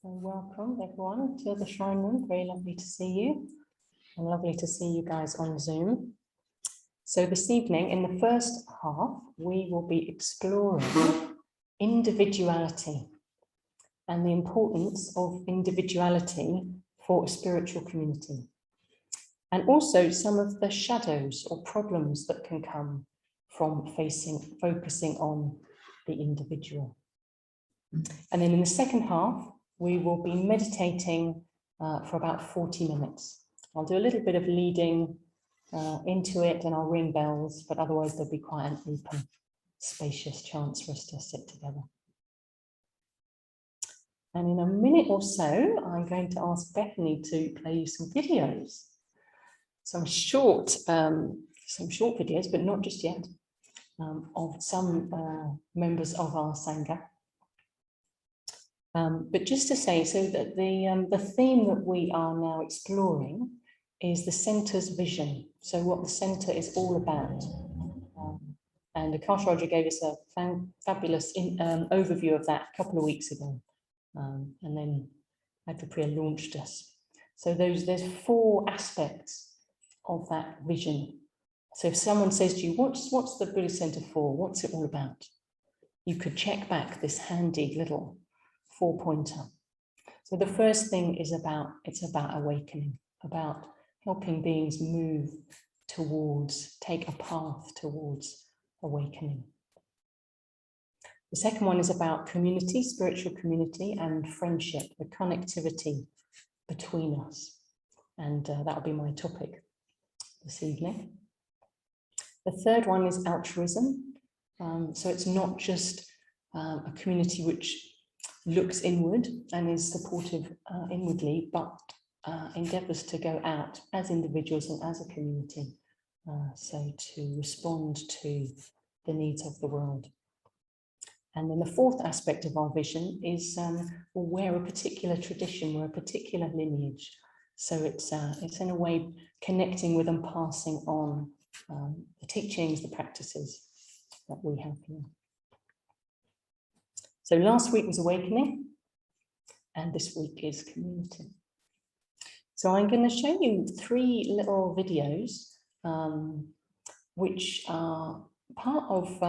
Welcome everyone to the Shrine Room. Very lovely to see you, and lovely to see you guys on Zoom. So this evening, in the first half, we will be exploring individuality and the importance of individuality for a spiritual community, and also some of the shadows or problems that can come from focusing on the individual. And then in the second half, we will be meditating for about 40 minutes. I'll do a little bit of leading into it and I'll ring bells, but otherwise there'll be quite an open, spacious chance for us to sit together. And in a minute or so, I'm going to ask Bethany to play you some videos. Some short videos, but not just yet, of some members of our Sangha. But just to say, so that the theme that we are now exploring is the centre's vision. So what the centre is all about. And Akash Roger gave us a fabulous overview of that a couple of weeks ago. And then Adripriya launched us. So there's 4 aspects of that vision. So if someone says to you, what's the Buddhist Centre for? What's it all about? You could check back this handy little 4-pointer. So the first thing is it's about awakening, about helping beings move towards, take a path towards awakening. The second one is about community, spiritual community and friendship, the connectivity between us. And that'll be my topic this evening. The third one is altruism. So it's not just a community which looks inward and is supportive inwardly, but endeavours to go out as individuals and as a community, so to respond to the needs of the world. And then the fourth aspect of our vision is we're a particular tradition, we're a particular lineage. So it's in a way connecting with and passing on the teachings, the practices that we have here. So last week was awakening, and this week is community. So I'm going to show you 3 little videos, which are part of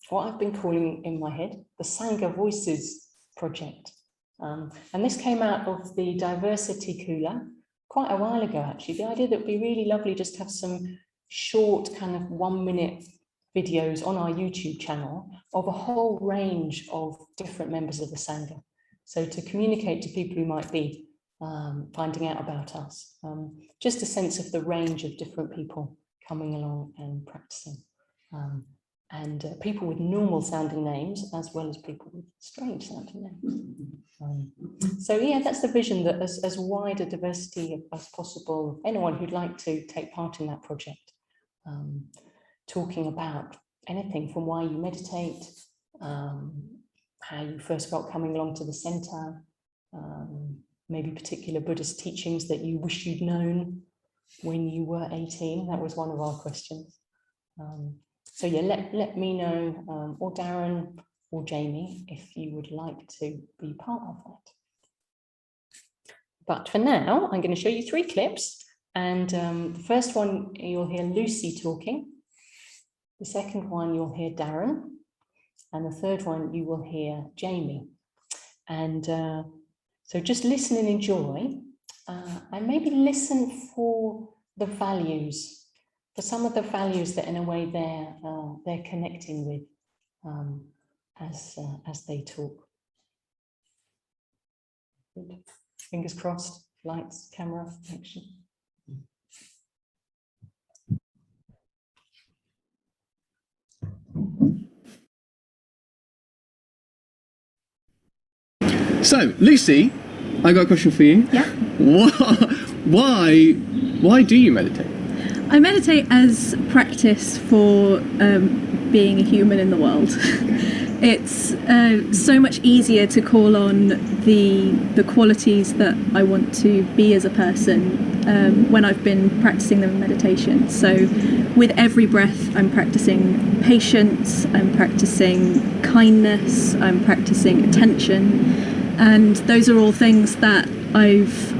what I've been calling in my head the Sangha Voices project. And this came out of the Diversity Kula quite a while ago, actually. The idea that it would be really lovely just to have some short kind of 1-minute videos on our YouTube channel of a whole range of different members of the Sangha. So to communicate to people who might be finding out about us, just a sense of the range of different people coming along and practicing. And people with normal sounding names as well as people with strange sounding names. So yeah, that's the vision, that as wide a diversity as possible, anyone who'd like to take part in that project. Talking about anything from why you meditate, how you first felt coming along to the centre, maybe particular Buddhist teachings that you wish you'd known when you were 18. That was one of our questions. So yeah, let me know, or Darren or Jamie, if you would like to be part of that. But for now, I'm going to show you 3 clips. And the first one, you'll hear Lucy talking. The second one, you'll hear Darren. And the third one, you will hear Jamie. And so just listen and enjoy. And maybe listen for the values, for some of the values that in a way they're connecting with as they talk. Good. Fingers crossed, lights, camera, action. So, Lucy, I got a question for you. Yeah. Why do you meditate? I meditate as practice for being a human in the world. It's so much easier to call on the qualities that I want to be as a person when I've been practicing them in meditation. So with every breath, I'm practicing patience, I'm practicing kindness, I'm practicing attention. And those are all things that I've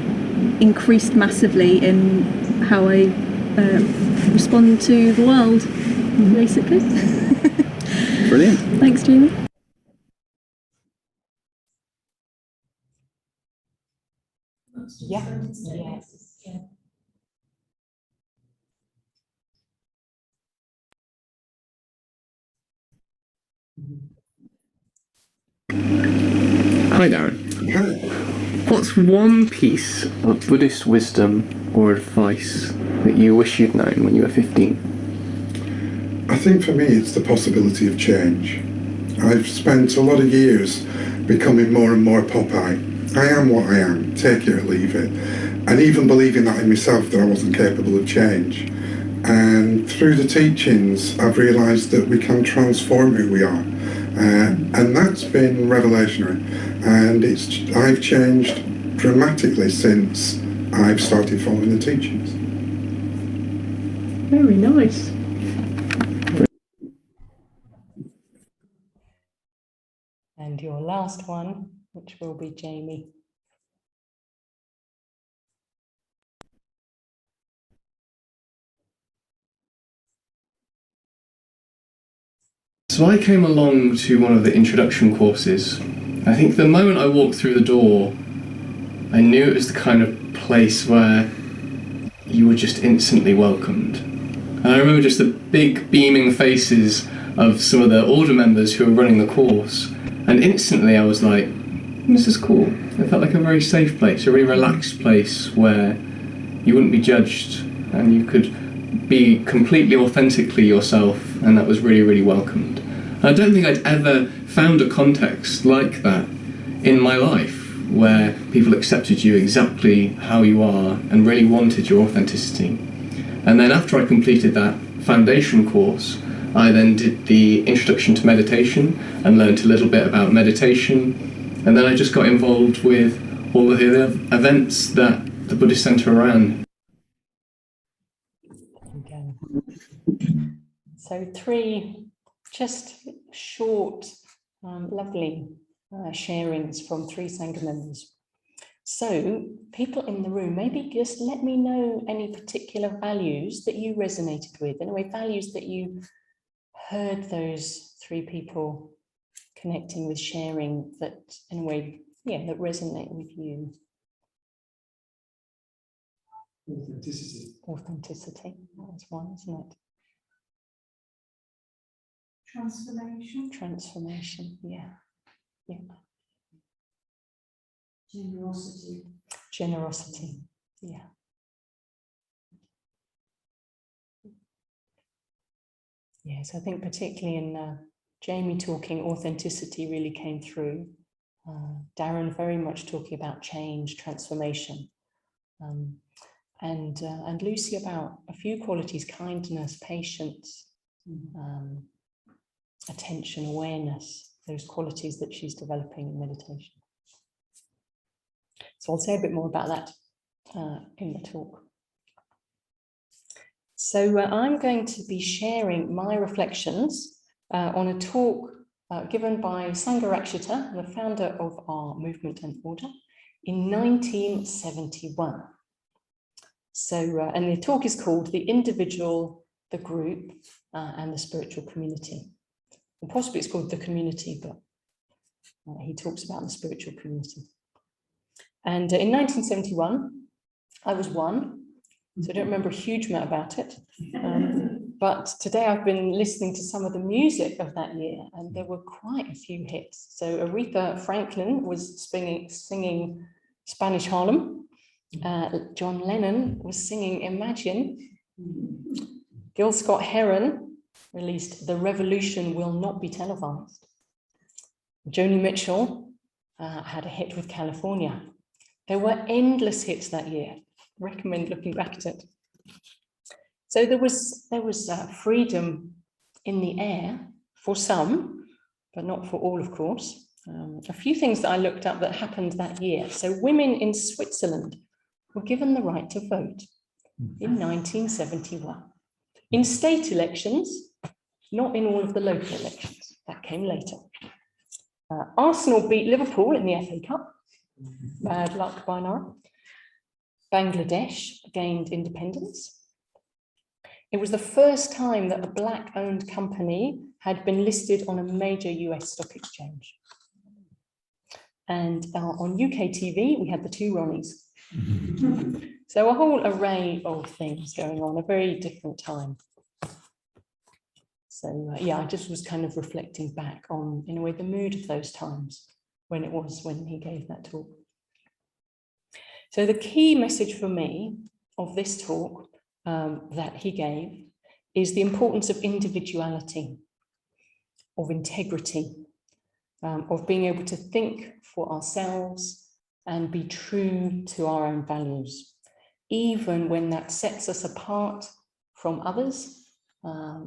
increased massively in how I respond to the world, basically. Brilliant. Thanks, Jamie. Yeah. Yes. Hi, Darren. What's one piece of Buddhist wisdom or advice that you wish you'd known when you were 15? I think for me it's the possibility of change. I've spent a lot of years becoming more and more Popeye. I am what I am, take it or leave it. And even believing that in myself, that I wasn't capable of change. And through the teachings, I've realised that we can transform who we are. And that's been revelationary. And I've changed dramatically since I've started following the teachings. Very nice. And your last one, which will be Jamie. So I came along to one of the introduction courses. I think the moment I walked through the door, I knew it was the kind of place where you were just instantly welcomed. And I remember just the big beaming faces of some of the older members who were running the course. And instantly I was like, this is cool. It felt like a very safe place, a really relaxed place where you wouldn't be judged and you could be completely authentically yourself, and that was really, really welcomed. And I don't think I'd ever found a context like that in my life where people accepted you exactly how you are and really wanted your authenticity. And then after I completed that foundation course, I then did the introduction to meditation and learned a little bit about meditation. And then I just got involved with all of the other events that the Buddhist Centre ran. Okay. So 3 just short, lovely sharings from 3 Sangha members. So people in the room, maybe just let me know any particular values that you resonated with, in a way, values that you heard those 3 people connecting with, sharing, that in a way, yeah, that resonate with you. Authenticity. Authenticity, that's one, isn't it? Transformation. Transformation, yeah. Yeah. Generosity. Generosity, yeah. Yes, I think particularly in Jamie talking, authenticity really came through. Darren very much talking about change, transformation. And Lucy about a few qualities: kindness, patience, attention, awareness, those qualities that she's developing in meditation. So I'll say a bit more about that in the talk. So I'm going to be sharing my reflections on a talk given by Sangharakshita, the founder of our movement and order, in 1971. So, and the talk is called The Individual, the Group, and the Spiritual Community. And possibly it's called The Community, but he talks about the spiritual community. And in 1971, I was 1, so I don't remember a huge amount about it. But today I've been listening to some of the music of that year, and there were quite a few hits. So Aretha Franklin was singing Spanish Harlem. John Lennon was singing Imagine. Gil Scott-Heron released The Revolution Will Not Be Televised. Joni Mitchell had a hit with California. There were endless hits that year. Recommend looking back at it. So there was freedom in the air for some, but not for all, of course. A few things that I looked up that happened that year. So women in Switzerland were given the right to vote in 1971. In state elections, not in all of the local elections. That came later. Arsenal beat Liverpool in the FA Cup. Bad luck by now. Bangladesh gained independence. It was the first time that a Black-owned company had been listed on a major US stock exchange. And on UK TV, we had the two Ronnies. So a whole array of things going on, a very different time. So yeah, I just was kind of reflecting back on, in a way, the mood of those times when he gave that talk. So the key message for me of this talk that he gave is the importance of individuality, of integrity, of being able to think for ourselves and be true to our own values, even when that sets us apart from others,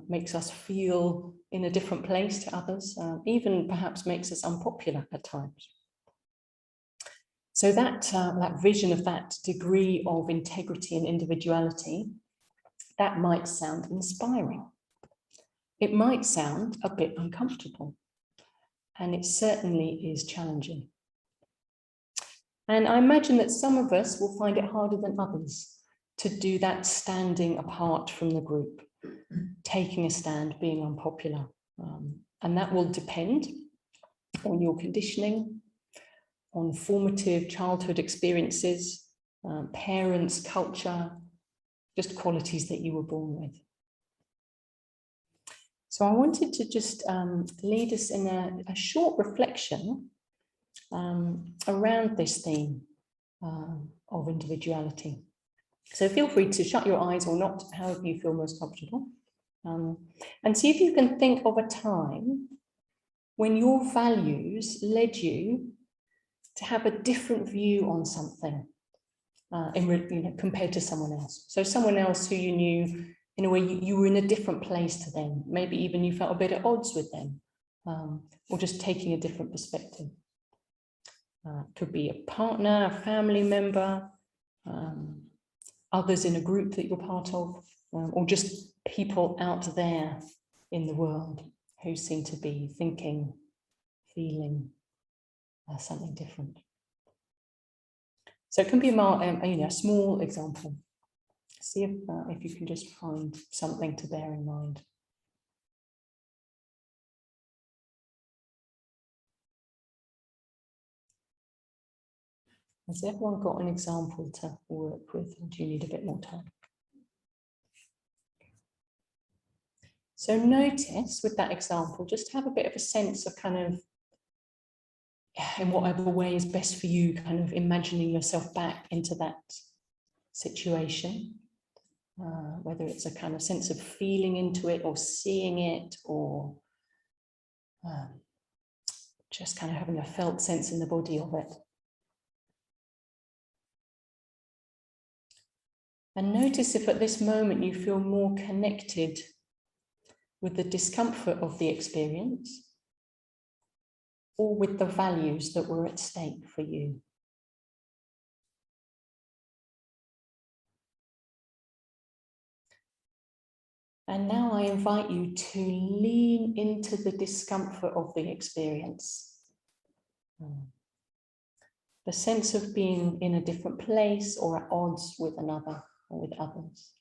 makes us feel in a different place to others, even perhaps makes us unpopular at times. So that vision of that degree of integrity and individuality, that might sound inspiring. It might sound a bit uncomfortable, and it certainly is challenging. And I imagine that some of us will find it harder than others to do that standing apart from the group, taking a stand, being unpopular. And that will depend on your conditioning, on formative childhood experiences, parents, culture, just qualities that you were born with. So I wanted to just lead us in a short reflection around this theme of individuality. So feel free to shut your eyes or not, however you feel most comfortable, and see if you can think of a time when your values led you to have a different view on something compared to someone else. So someone else who you knew, in a way, you were in a different place to them. Maybe even you felt a bit at odds with them, or just taking a different perspective. Could be a partner, a family member, others in a group that you're part of, or just people out there in the world who seem to be thinking, feeling something different. So it can be a small example. See if you can just find something to bear in mind. Has everyone got an example to work with, or do you need a bit more time? So notice with that example, just have a bit of a sense of kind of, in whatever way is best for you, kind of imagining yourself back into that situation, whether it's a kind of sense of feeling into it or seeing it, or just kind of having a felt sense in the body of it. And notice if at this moment you feel more connected with the discomfort of the experience or with the values that were at stake for you. And now I invite you to lean into the discomfort of the experience. The sense of being in a different place or at odds with another or with others.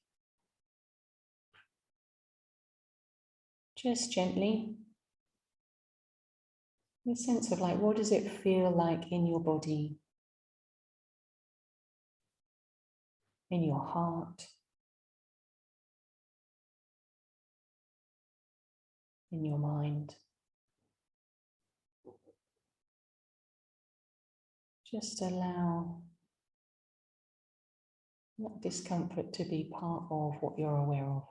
Just gently. A sense of like, what does it feel like in your body? In your heart? In your mind? Just allow that discomfort to be part of what you're aware of.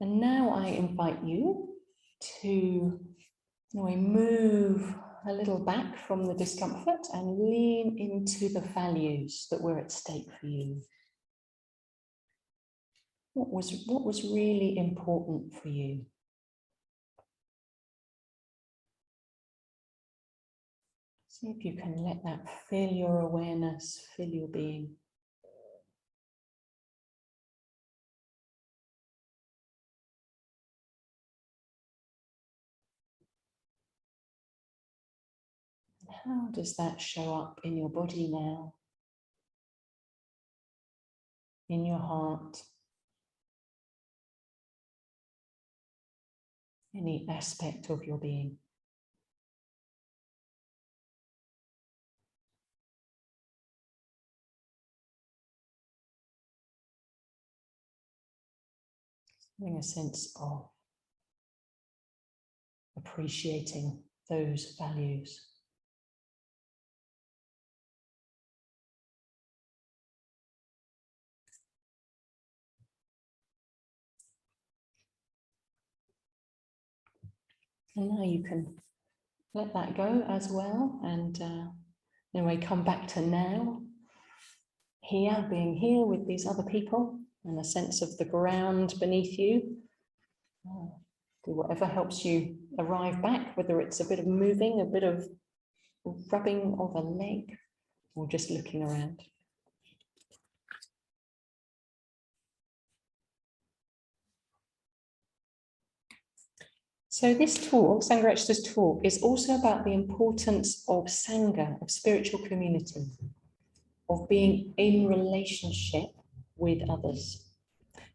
And now I invite you to move a little back from the discomfort and lean into the values that were at stake for you. What was really important for you? See if you can let that fill your awareness, fill your being. how does that show up in your body now? In your heart? Any aspect of your being? Having a sense of appreciating those values. And now you can let that go as well, and in a way come back to now, here, being here with these other people, and a sense of the ground beneath you. Do whatever helps you arrive back, whether it's a bit of moving, a bit of rubbing of a leg, or just looking around. So this talk, Sangharakshita's talk, is also about the importance of Sangha, of spiritual community, of being in relationship with others.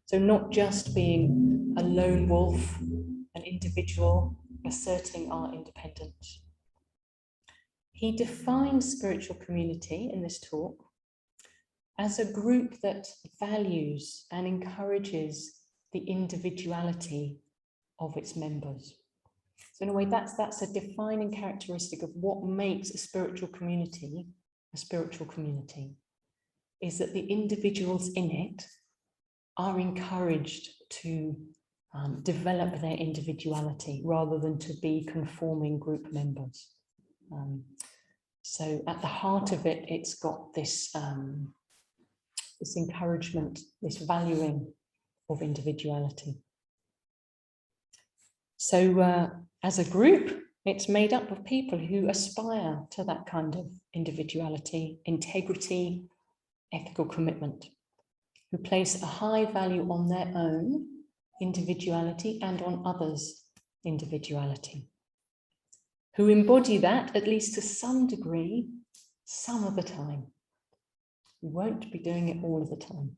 So not just being a lone wolf, an individual, asserting our independence. He defines spiritual community in this talk as a group that values and encourages the individuality of its members. So in a way, that's a defining characteristic of what makes a spiritual community, is that the individuals in it are encouraged to develop their individuality rather than to be conforming group members. So at the heart of it, it's got this, this encouragement, this valuing of individuality. So as a group, it's made up of people who aspire to that kind of individuality, integrity, ethical commitment, who place a high value on their own individuality and on others' individuality, who embody that, at least to some degree, some of the time. We won't be doing it all of the time.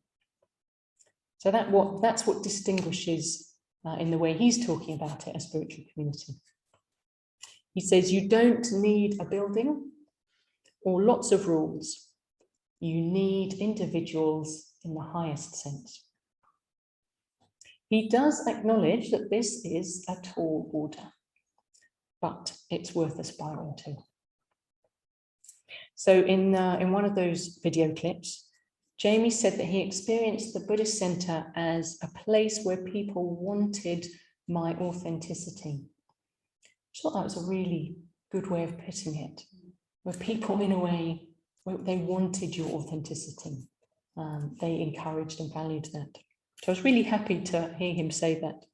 So that's what distinguishes, in the way he's talking about it, a spiritual community. He says you don't need a building or lots of rules. You need individuals in the highest sense. He does acknowledge that this is a tall order, but it's worth aspiring to. So in one of those video clips, Jamie said that he experienced the Buddhist center as a place where people wanted my authenticity. I thought that was a really good way of putting it, where people, in a way, they wanted your authenticity. They encouraged and valued that. So I was really happy to hear him say that.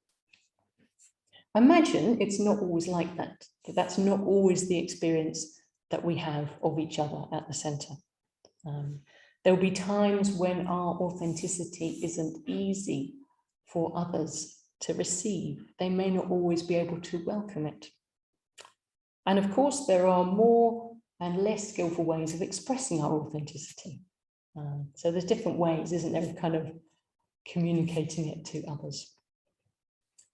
I imagine it's not always like that, that's not always the experience that we have of each other at the center. There'll be times when our authenticity isn't easy for others to receive. They may not always be able to welcome it. And of course, there are more and less skillful ways of expressing our authenticity. So there's different ways, isn't there, of kind of communicating it to others.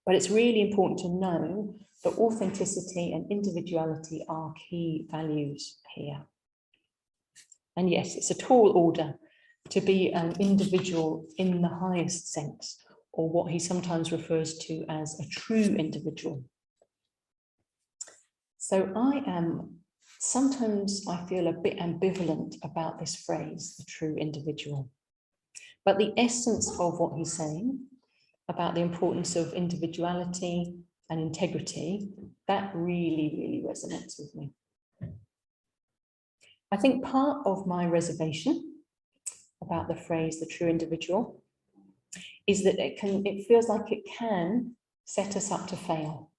But it's really important to know that authenticity and individuality are key values here. And yes, it's a tall order to be an individual in the highest sense, or what he sometimes refers to as a true individual. So sometimes I feel a bit ambivalent about this phrase, the true individual. But the essence of what he's saying about the importance of individuality and integrity, that really, really resonates with me. I think part of my reservation about the phrase, the true individual, is that it feels like it can set us up to fail.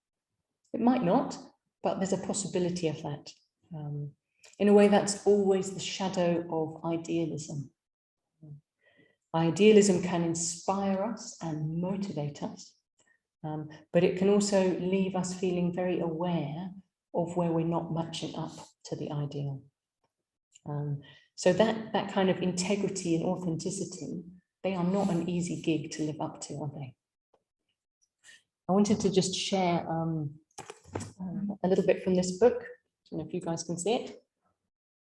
It might not, but there's a possibility of that. In a way, that's always the shadow of idealism. Idealism can inspire us and motivate us, but it can also leave us feeling very aware of where we're not matching up to the ideal. So that kind of integrity and authenticity, they are not an easy gig to live up to, are they? I wanted to just share a little bit from this book. I don't know if you guys can see it.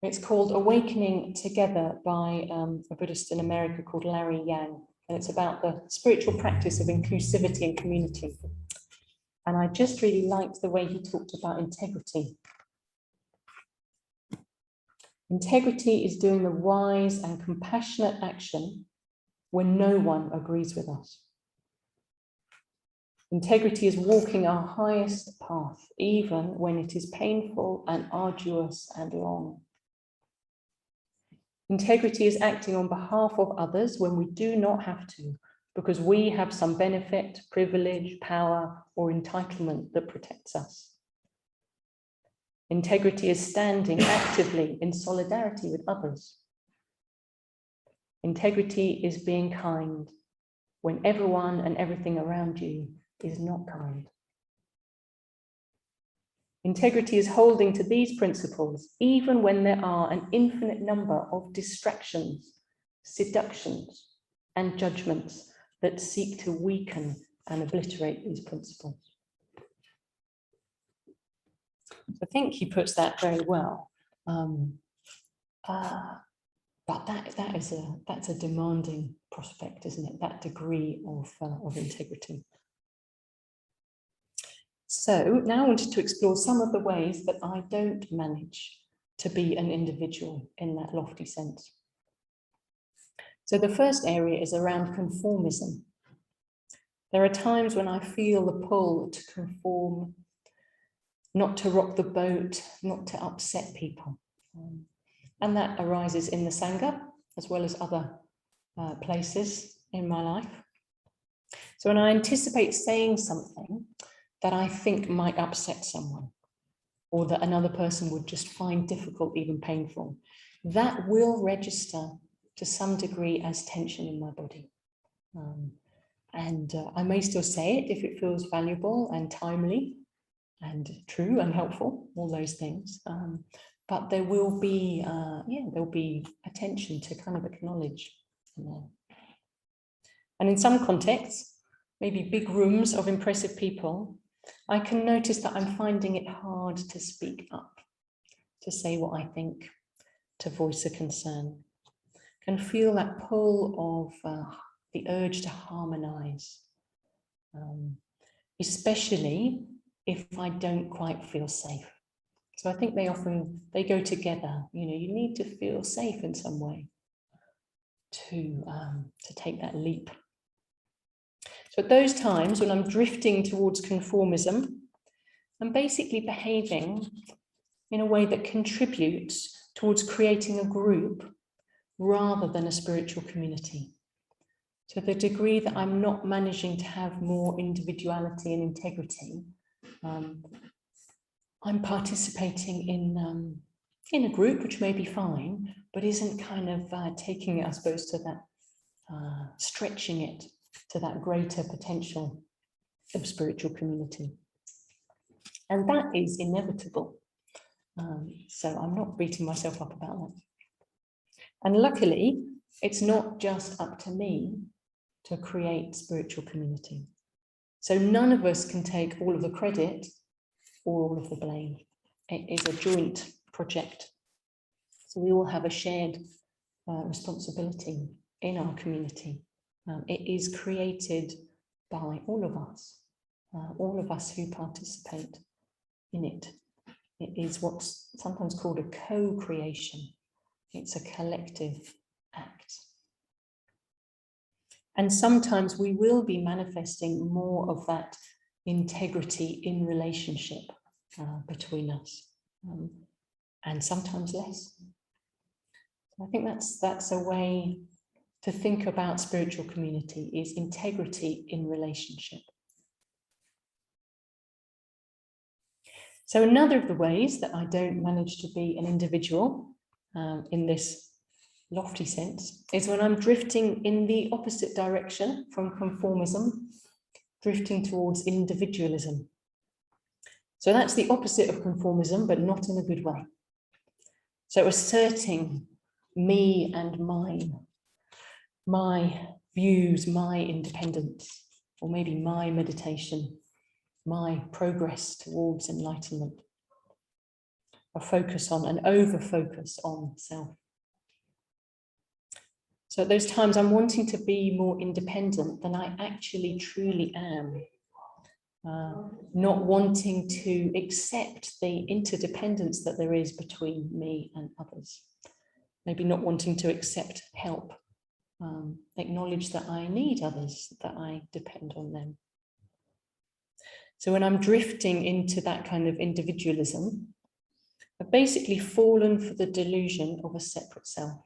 It's called Awakening Together by a Buddhist in America called Larry Yang. And it's about the spiritual practice of inclusivity and community. And I just really liked the way he talked about integrity. Integrity is doing the wise and compassionate action when no one agrees with us. Integrity is walking our highest path, even when it is painful and arduous and long. Integrity is acting on behalf of others when we do not have to, because we have some benefit, privilege, power, or entitlement that protects us. Integrity is standing actively in solidarity with others. Integrity is being kind when everyone and everything around you is not kind. Integrity is holding to these principles, even when there are an infinite number of distractions, seductions, and judgments that seek to weaken and obliterate these principles. I think he puts that very well. But that's a demanding prospect, isn't it? That degree of integrity. So now I wanted to explore some of the ways that I don't manage to be an individual in that lofty sense. So the first area is around conformism. There are times when I feel the pull to conform, not to rock the boat, not to upset people. And that arises in the Sangha, as well as other places in my life. So when I anticipate saying something that I think might upset someone, or that another person would just find difficult, even painful, that will register to some degree as tension in my body. I may still say it if it feels valuable and timely and true and helpful, all those things. But there will be, there'll be attention to kind of acknowledge. And in some contexts, maybe big rooms of impressive people, I can notice that I'm finding it hard to speak up, to say what I think, to voice a concern. Can feel that pull of the urge to harmonize, especially if I don't quite feel safe. So I think they go together. You know, you need to feel safe in some way to take that leap. So at those times when I'm drifting towards conformism, I'm basically behaving in a way that contributes towards creating a group rather than a spiritual community. To the degree that I'm not managing to have more individuality and integrity, I'm participating in a group, which may be fine, but isn't kind of taking it, I suppose, to that, stretching it to that greater potential of spiritual community. And that is inevitable. So I'm not beating myself up about that. And luckily, it's not just up to me to create spiritual community. So none of us can take all of the credit or all of the blame. It is a joint project. So we all have a shared responsibility in our community. It is created by all of us who participate in it. It is what's sometimes called a co-creation. It's a collective act. And sometimes we will be manifesting more of that integrity in relationship between us, and sometimes less. I think that's a way to think about spiritual community, is integrity in relationship. So another of the ways that I don't manage to be an individual in this lofty sense is when I'm drifting in the opposite direction from conformism, drifting towards individualism. So that's the opposite of conformism, but not in a good way. So asserting me and mine, my views, my independence, or maybe my meditation, my progress towards enlightenment. A focus on, an over-focus on self. So at those times I'm wanting to be more independent than I actually truly am. Not wanting to accept the interdependence that there is between me and others. Maybe not wanting to accept help. Acknowledge that I need others, that I depend on them. So when I'm drifting into that kind of individualism, I've basically fallen for the delusion of a separate self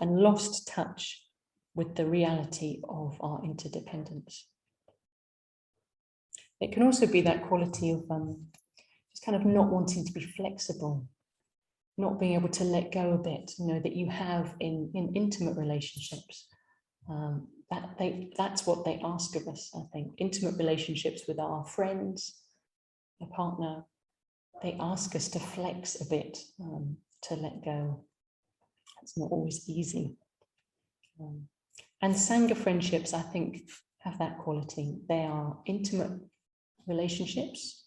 and lost touch with the reality of our interdependence. It can also be that quality of just kind of not wanting to be flexible, not being able to let go a bit, that you have in intimate relationships. That's what they ask of us, I think. Intimate relationships with our friends, a partner, they ask us to flex a bit, to let go. It's not always easy. And Sangha friendships, I think, have that quality. They are intimate relationships,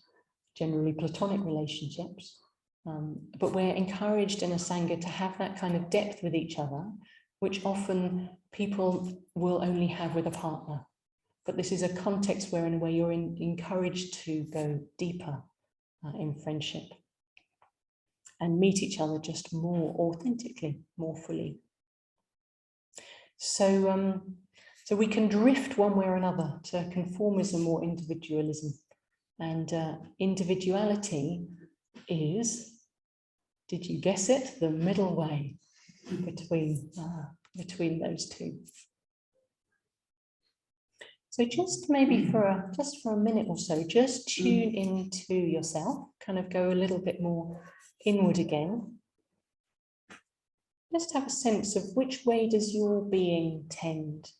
generally platonic relationships, but we're encouraged in a Sangha to have that kind of depth with each other, which often people will only have with a partner. But this is a context where, in a way, you're encouraged to go deeper in friendship and meet each other just more authentically, more fully. So we can drift one way or another to conformism or individualism. And individuality is, did you guess it, the middle way between those two. So just maybe for a minute or so, just tune into yourself, kind of go a little bit more inward again. Just have a sense of which way does your being tend?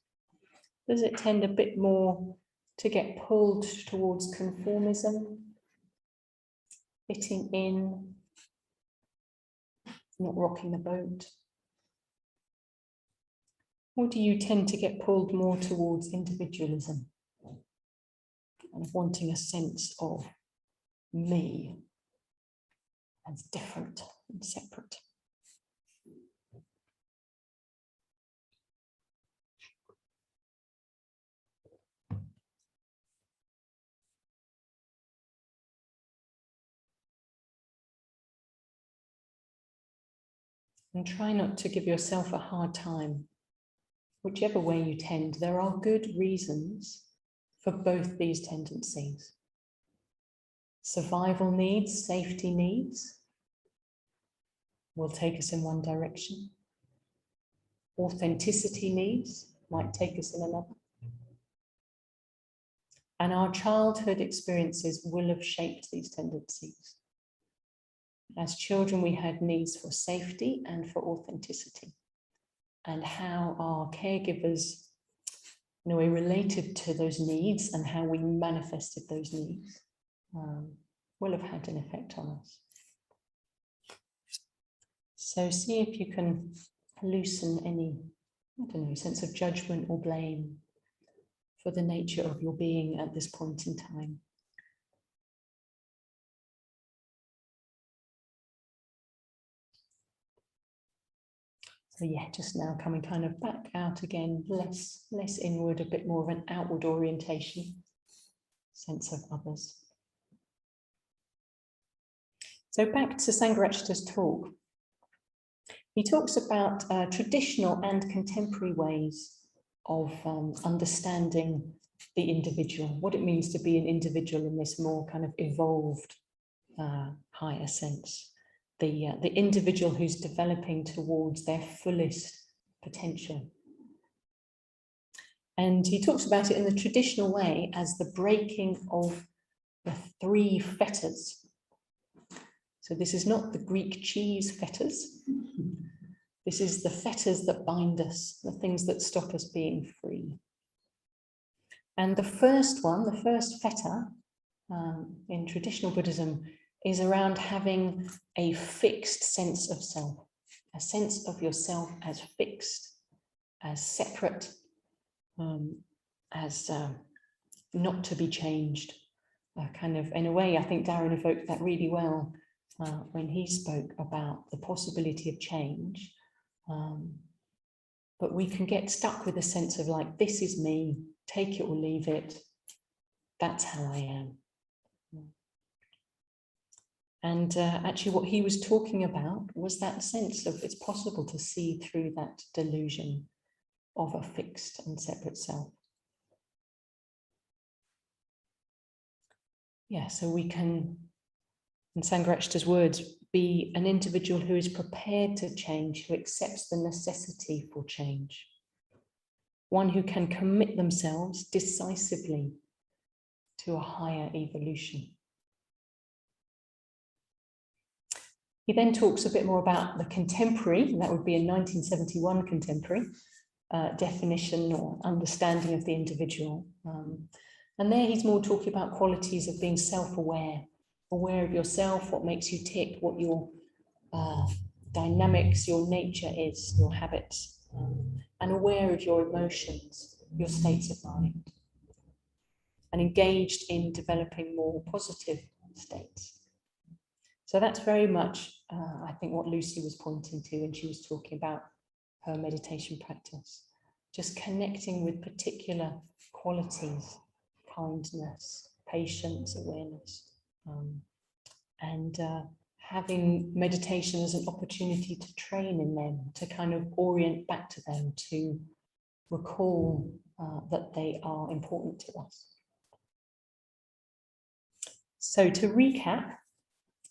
Does it tend a bit more to get pulled towards conformism, fitting in, not rocking the boat? Or do you tend to get pulled more towards individualism and wanting a sense of me as different and separate? And try not to give yourself a hard time. Whichever way you tend, there are good reasons for both these tendencies. Survival needs, safety needs will take us in one direction. Authenticity needs might take us in another. And our childhood experiences will have shaped these tendencies. As children, we had needs for safety and for authenticity, and how our caregivers, in a way, related to those needs and how we manifested those needs will have had an effect on us. So see if you can loosen any, sense of judgment or blame for the nature of your being at this point in time. So yeah, just now coming kind of back out again, less inward, a bit more of an outward orientation, sense of others. So back to Sangharakshita's talk. He talks about traditional and contemporary ways of understanding the individual, what it means to be an individual in this more kind of evolved, higher sense. The individual who's developing towards their fullest potential. And he talks about it in the traditional way as the breaking of the 3 fetters. So this is not the Greek cheese fetters. This is the fetters that bind us, the things that stop us being free. And the first one, the first fetter, in traditional Buddhism is around having a fixed sense of self, a sense of yourself as fixed, as separate, as not to be changed. Kind of, in a way, I think Darren evoked that really well when he spoke about the possibility of change. But we can get stuck with a sense of like, this is me, take it or leave it. That's how I am. And actually what he was talking about was that sense of it's possible to see through that delusion of a fixed and separate self. Yeah, so we can, in Sangharakshita's words, be an individual who is prepared to change, who accepts the necessity for change. One who can commit themselves decisively to a higher evolution. He then talks a bit more about the contemporary, that would be a 1971 contemporary definition or understanding of the individual. And there he's more talking about qualities of being self-aware, aware of yourself, what makes you tick, what your dynamics, your nature is, your habits, and aware of your emotions, your states of mind, and engaged in developing more positive states. So that's very much, I think, what Lucy was pointing to when she was talking about her meditation practice, just connecting with particular qualities, kindness, patience, awareness, and having meditation as an opportunity to train in them, to kind of orient back to them, to recall that they are important to us. So to recap,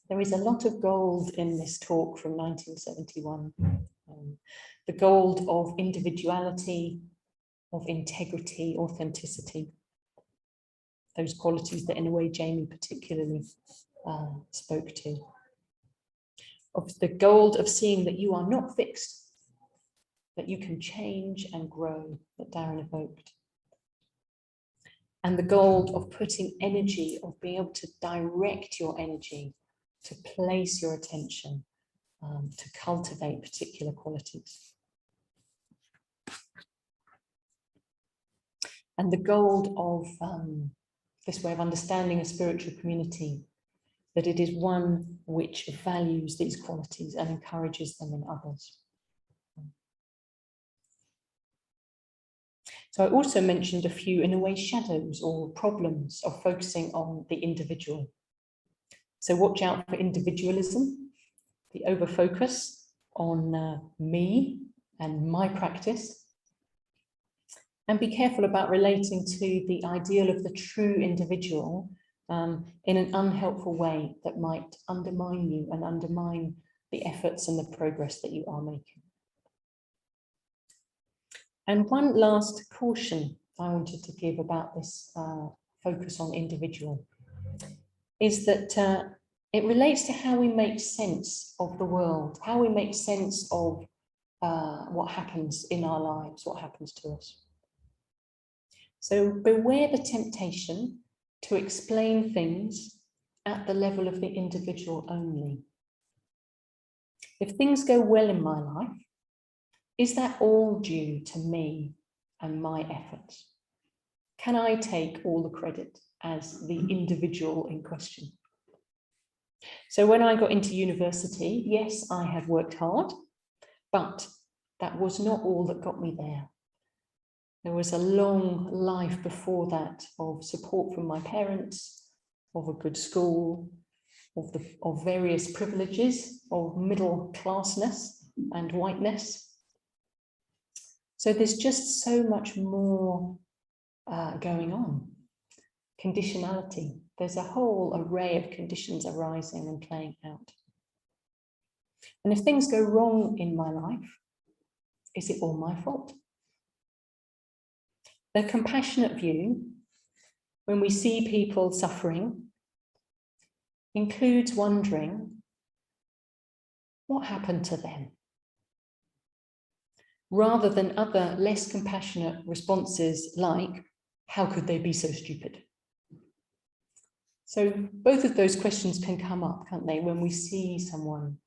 there is a lot of gold in this talk from 1971. The gold of individuality, of integrity, authenticity, those qualities that in a way Jamie particularly spoke to. Of the gold of seeing that you are not fixed, that you can change and grow, that Darren evoked. And the gold of putting energy, of being able to direct your energy, to place your attention, to cultivate particular qualities. And the gold of this way of understanding a spiritual community, that it is one which values these qualities and encourages them in others. So I also mentioned a few, in a way, shadows or problems of focusing on the individual. So watch out for individualism, the overfocus on me and my practice. And be careful about relating to the ideal of the true individual in an unhelpful way that might undermine you and undermine the efforts and the progress that you are making. And one last caution I wanted to give about this focus on individual is that it relates to how we make sense of the world, how we make sense of what happens in our lives, what happens to us. So beware the temptation to explain things at the level of the individual only. If things go well in my life, is that all due to me and my efforts? Can I take all the credit as the individual in question? So when I got into university, yes, I had worked hard, but that was not all that got me there. There was a long life before that of support from my parents, of a good school, of various privileges, of middle classness and whiteness. So there's just so much more going on. Conditionality. There's a whole array of conditions arising and playing out. And if things go wrong in my life, is it all my fault? The compassionate view, when we see people suffering, includes wondering what happened to them, rather than other less compassionate responses like, how could they be so stupid? So both of those questions can come up, can't they, when we see someone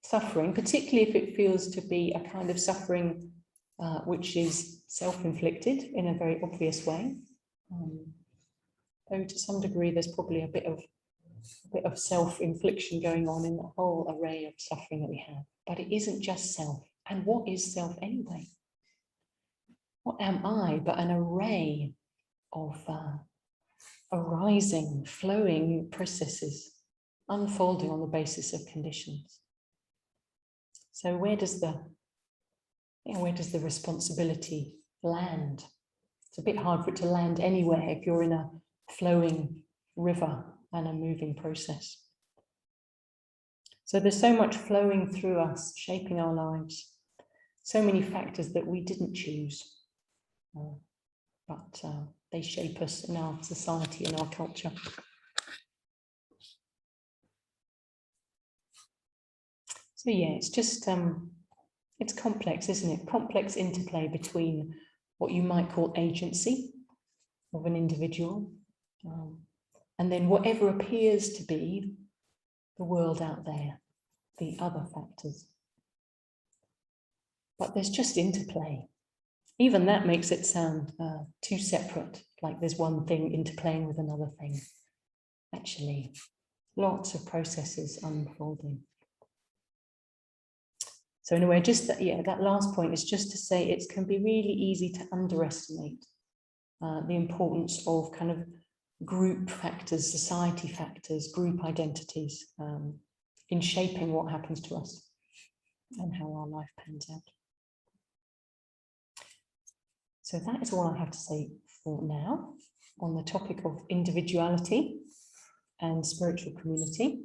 suffering, particularly if it feels to be a kind of suffering which is self-inflicted in a very obvious way. Though to some degree there's probably a bit of self-infliction going on in the whole array of suffering that we have. But it isn't just self. And what is self anyway? What am I but an array of arising, flowing processes, unfolding on the basis of conditions? So where does the responsibility land? It's a bit hard for it to land anywhere if you're in a flowing river and a moving process. So there's so much flowing through us, shaping our lives, so many factors that we didn't choose, but they shape us in our society and our culture. So yeah, it's just, it's complex, isn't it? Complex interplay between what you might call agency of an individual, and then whatever appears to be the world out there, the other factors. But there's just interplay. Even that makes it sound too separate, like there's one thing interplaying with another thing. Actually, lots of processes unfolding. So in a way, just that, yeah, that last point is just to say it can be really easy to underestimate the importance of kind of group factors, society factors, group identities in shaping what happens to us and how our life pans out. So that is all I have to say for now on the topic of individuality and spiritual community.